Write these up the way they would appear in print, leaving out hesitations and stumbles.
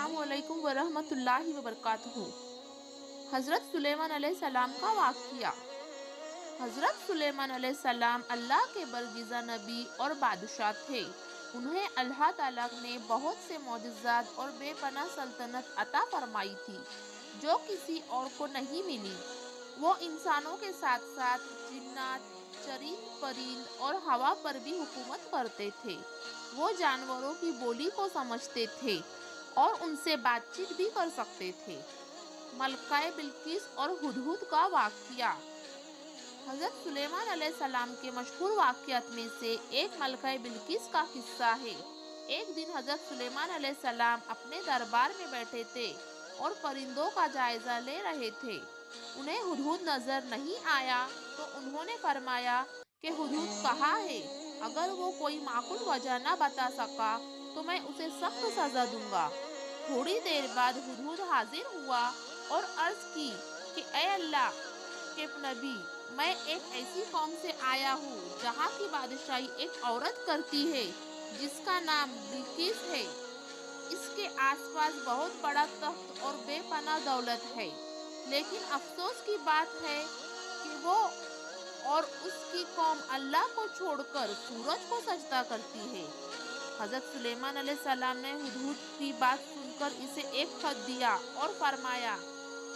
अस्सलाम वालेकुम वरहमतुल्लाहि वबरकातुहू। हज़रत सुलेमान अलैहिस्सलाम का वाक़या। हज़रत सुलेमान अलैहिस्सलाम अल्लाह के बरगज़ा नबी और बादशाह थे। उन्हें अल्लाह ताला ने बहुत से मौजज़ात और बेपनाह सल्तनत अता फरमाई थी, जो किसी और को नहीं मिली। वो इंसानों के साथ साथ जिन्नात, चरिंद परिंद और हवा पर भी हुकूमत करते थे। वो जानवरों की बोली को समझते थे और उनसे बातचीत भी कर सकते थे। मलकाए बिल्किस और हुदहुद का वाक़या। हज़रत सुलेमान अलैहिस्सलाम के मशहूर वाक़यात में से एक मलकाए बिल्किस का किस्सा है। एक दिन हज़रत सुलेमान अलैहिस्सलाम अपने दरबार में बैठे थे और परिंदों का जायजा ले रहे थे। उन्हें हुदहुद नजर नहीं आया तो उन्होंने फरमाया कि हुदहुद कहाँ है। अगर वो कोई माकूल वजह न बता सका तो मैं उसे सख्त सजा दूंगा। थोड़ी देर बाद हुदहुद हाजिर हुआ और अर्ज की कि ए अल्लाह के नबी, मैं एक ऐसी कौम से आया हूँ जहाँ की बादशाही एक औरत करती है जिसका नाम बिल्किस है। इसके आसपास बहुत बड़ा तख्त और बेपनाह दौलत है, लेकिन अफसोस की बात है कि वो और उसकी कौम अल्लाह को छोड़कर सूरज को सजदा करती है। हज़रत सुलेमान अलैहिस्सलाम ने हुदहुद की बात सुनकर इसे एक खत दिया और फरमाया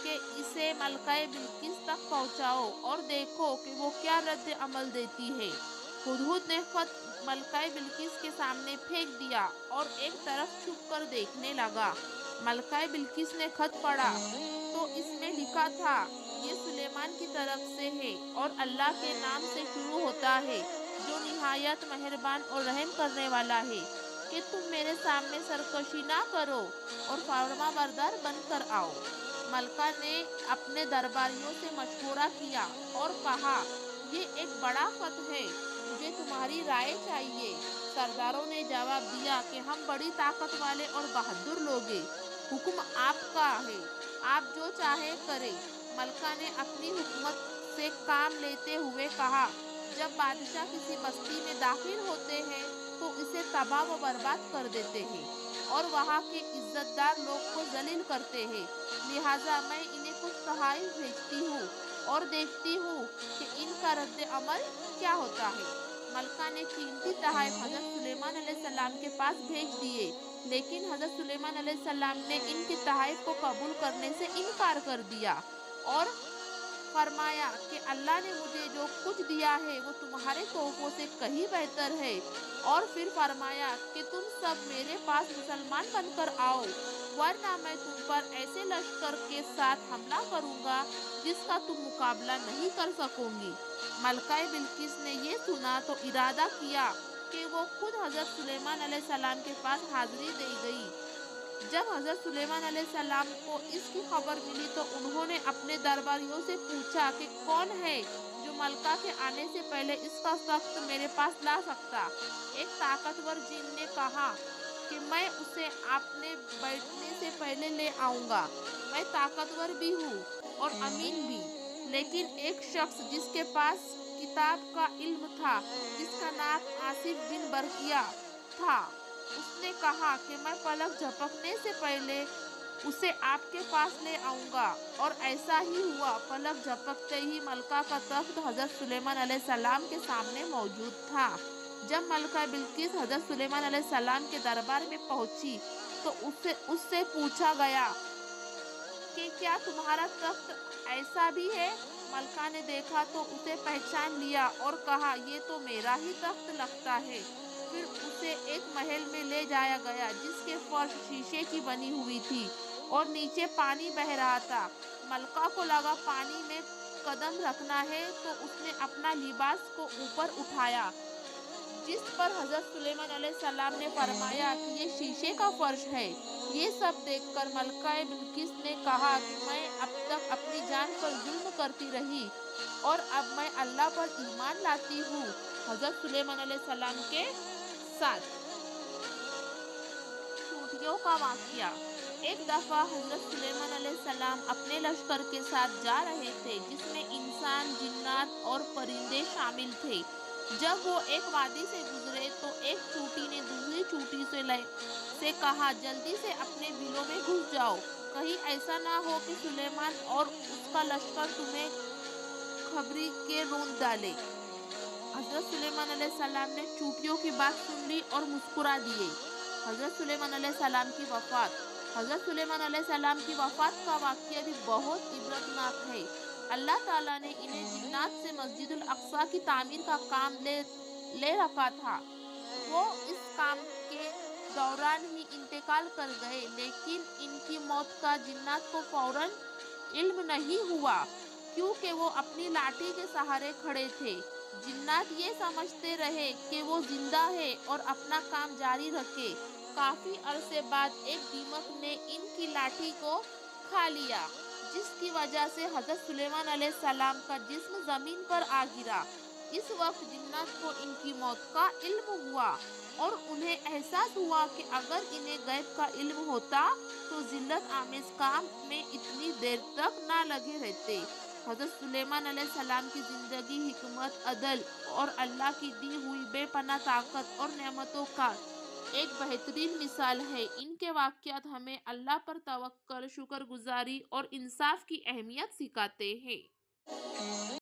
कि इसे मलकाए बिल्किस तक पहुंचाओ और देखो कि वो क्या रद्द अमल देती है। हुदहुद ने खत मलकाए बिल्किस के सामने फेंक दिया और एक तरफ छुप कर देखने लगा। मलकाए बिल्किस ने खत पढ़ा तो इसमें लिखा था, ये सुलेमान की तरफ से है और अल्लाह के नाम से शुरू होता है, जो निहायत मेहरबान और रहम करने वाला है, कि तुम मेरे सामने सरकशी ना करो और फरमा बरदार बनकर आओ। मलका ने अपने दरबारियों से मशवरा किया और कहा, ये एक बड़ा खत है, मुझे तुम्हारी राय चाहिए। सरदारों ने जवाब दिया कि हम बड़ी ताकत वाले और बहादुर लोग हैं, हुक्म आपका है, आप जो चाहे करें। मलका ने अपनी हुकूमत से काम लेते हुए कहा, जब बादशाह किसी बस्ती में दाखिल होते हैं तो इसे तबाह व बर्बाद कर देते हैं और वहाँ के इज्जतदार लोग को जलील करते हैं। लिहाजा मैं इन्हें कुछ तोहफे भेजती हूँ और देखती हूँ कि इनका रद्द अमल क्या होता है। मलका ने कीमती तोहफे हज़रत सुलेमान अलैहिस्सलाम के पास भेज दिए, लेकिन हज़रत सुलेमान अलैहिस्सलाम ने इनके तोहफे को कबूल करने से इनकार कर दिया और फरमाया कि अल्लाह ने मुझे जो कुछ दिया है वो तुम्हारे तोहफों से कहीं बेहतर है। और फिर फरमाया कि तुम सब मेरे पास मुसलमान बनकर आओ, वरना मैं तुम पर ऐसे लश्कर के साथ हमला करूंगा जिसका तुम मुकाबला नहीं कर सकोगी। मलकाए बिल्किस ने ये सुना तो इरादा किया कि वो खुद हज़रत सुलेमान अलैहिस्सलाम के पास हाजिरी दे गई। जब हज़रत सुलेमान अलैहिस्सलाम को इसकी खबर मिली तो उन्होंने अपने दरबारियों से पूछा कि कौन है जो मलका के आने से पहले इसका तख्त मेरे पास ला सकता। एक ताकतवर जिन ने कहा कि मैं उसे आपने बैठने से पहले ले आऊँगा। मैं ताकतवर भी हूँ और अमीन भी। लेकिन एक शख्स जिसके पास किताब का इल्म था, जिसका नाम आसिफ बिन बरकिया था, उसने कहा कि मैं पलक झपकने से पहले उसे आपके पास ले आऊँगा। और ऐसा ही हुआ। पलक झपकते ही मलका का तख्त हज़रत सुलेमान अलैहिस्सलाम के सामने मौजूद था। जब मलका बिल्किस हज़रत सुलेमान अलैहिस्सलाम के दरबार में पहुंची तो उससे पूछा गया कि क्या तुम्हारा तख्त ऐसा भी है। मलका ने देखा तो उसे पहचान लिया और कहा, ये तो मेरा ही तख्त लगता है। फिर उसे एक महल में ले जाया गया जिसके फर्श शीशे की बनी हुई थी और नीचे पानी बह रहा था। मलका को लगा पानी में कदम रखना है तो उसने अपना लिबास को ऊपर उठाया, जिस पर हज़रत सुलेमान अलैहिस्सलाम ने फरमाया कि ये शीशे का फर्श है। ये सब देखकर मलकाए बिल्किस ने कहा कि मैं अब तक अपनी जान पर जुल्म करती रही और अब मैं अल्लाह पर ईमान लाती हूँ। हज़रत सुलेमान अलैहिस्सलाम के साथ चूंटियों का वाक़या। एक दफ़ा हज़रत सुलेमान अलैहिस्सलाम अपने लश्कर के साथ जा रहे थे जिसमें इंसान, जिन्नात और परिंदे शामिल थे। जब वो एक वादी से गुजरे तो एक चूंटी ने दूसरी चूंटी से कहा, जल्दी से अपने बिलों में जाओ, कहीं ऐसा ना हो कि सुलेमान और उसका लश्कर तुम्हें खबरी के रोंद डाले। हजरत सुलेमान अलैहिस्सलाम ने चूटियों की बात सुन ली और मुस्कुरा दिए। हजरत सुलेमान अलैहिस्सलाम की वफात। हजरत सुलेमान अलैहिस्सलाम की वफात का वाकया भी बहुत इबरतनाक है। अल्लाह ताला ने इन्हें जिन्नात से मस्जिदुल अक्सा की तामीर का काम ले ले रखा था। वो इस काम के दौरान ही इंतकाल कर गए, लेकिन इनकी मौत का जिन्नात को फौरन इल्म नहीं हुआ, क्योंकि वो अपनी लाठी के सहारे खड़े थे। जिन्नात ये समझते रहे कि वो जिंदा है और अपना काम जारी रखे। काफी अरसे बाद एक दीमक ने इनकी लाठी को खा लिया, जिसकी वजह से हजरत सुलेमान अलैहिस्सलाम का जिस्म जमीन पर आ गिरा। इस वक्त जिन्नात को इनकी मौत का इल्म हुआ और उन्हें एहसास हुआ कि अगर इन्हें गैब का इल्म होता तो जिल्लत आमेज काम में इतनी देर तक ना लगे रहते। हजरत सुलेमान अलैहिस्सलाम की जिंदगी हिकमत, अदल और अल्लाह की दी हुई बेपनाह ताकत और नेमतों का एक बेहतरीन मिसाल है। इनके वाक़यात हमें अल्लाह पर तवक्कुल, शुक्रगुजारी और इंसाफ की अहमियत सिखाते हैं।